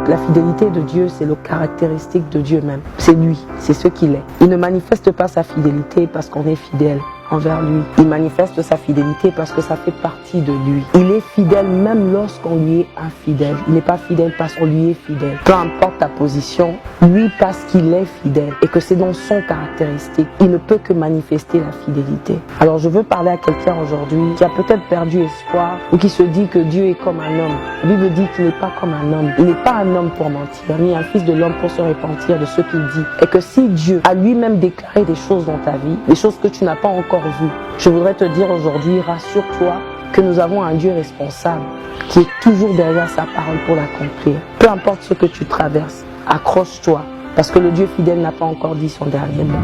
La fidélité de Dieu, c'est le caractéristique de Dieu même. C'est lui, c'est ce qu'il est. Il ne manifeste pas sa fidélité parce qu'on est fidèle envers lui. Il manifeste sa fidélité parce que ça fait partie de lui. Il est fidèle même lorsqu'on lui est infidèle. Il n'est pas fidèle parce qu'on lui est fidèle. Peu importe ta position, lui parce qu'il est fidèle et que c'est dans son caractéristique, il ne peut que manifester la fidélité. Alors je veux parler à quelqu'un aujourd'hui qui a peut-être perdu espoir ou qui se dit que Dieu est comme un homme. La Bible dit qu'il n'est pas comme un homme. Il n'est pas un homme pour mentir, ni un fils de l'homme pour se repentir de ce qu'il dit. Et que si Dieu a lui-même déclaré des choses dans ta vie, des choses que tu n'as pas encore vues, je voudrais te dire aujourd'hui, rassure-toi que nous avons un Dieu responsable qui est toujours derrière sa parole pour l'accomplir. Peu importe ce que tu traverses, accroche-toi parce que le Dieu fidèle n'a pas encore dit son dernier mot.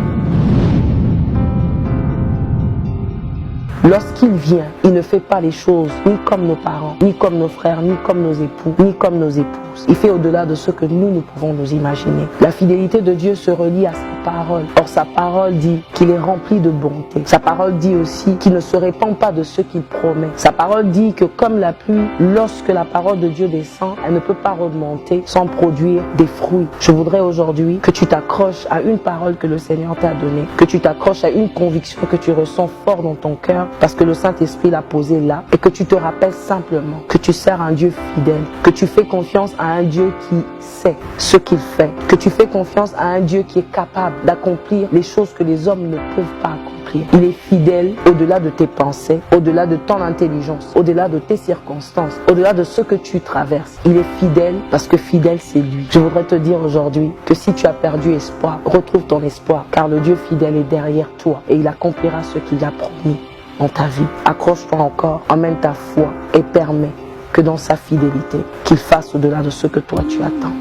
Lorsqu'il vient, il ne fait pas les choses ni comme nos parents, ni comme nos frères, ni comme nos époux, ni comme nos épouses. Il fait au-delà de ce que nous pouvons nous imaginer. La fidélité de Dieu se relie à sa parole. Or, sa parole dit qu'il est rempli de bonté. Sa parole dit aussi qu'il ne se répand pas de ce qu'il promet. Sa parole dit que comme la pluie, lorsque la parole de Dieu descend, elle ne peut pas remonter sans produire des fruits. Je voudrais aujourd'hui que tu t'accroches à une parole que le Seigneur t'a donnée, que tu t'accroches à une conviction que tu ressens fort dans ton cœur, parce que le Saint-Esprit l'a posé là, et que tu te rappelles simplement que tu sers un Dieu fidèle, que tu fais confiance à un Dieu qui sait ce qu'il fait, que tu fais confiance à un Dieu qui est capable d'accomplir les choses que les hommes ne peuvent pas accomplir. Il est fidèle au-delà de tes pensées, au-delà de ton intelligence, au-delà de tes circonstances, au-delà de ce que tu traverses. Il est fidèle parce que fidèle c'est lui. Je voudrais te dire aujourd'hui que si tu as perdu espoir, retrouve ton espoir, car le Dieu fidèle est derrière toi et il accomplira ce qu'il a promis dans ta vie. Accroche-toi encore, emmène ta foi et permets que dans sa fidélité, qu'il fasse au-delà de ce que toi tu attends.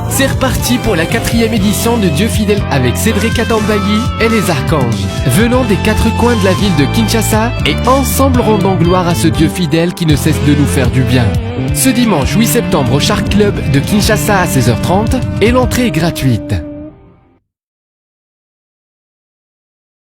C'est reparti pour la 4e édition de Dieu fidèle avec Cédric Atambagui et les archanges. Venant des 4 coins de la ville de Kinshasa et ensemble rendant gloire à ce Dieu fidèle qui ne cesse de nous faire du bien. Ce dimanche 8 septembre au Shark Club de Kinshasa à 16h30 et l'entrée est gratuite.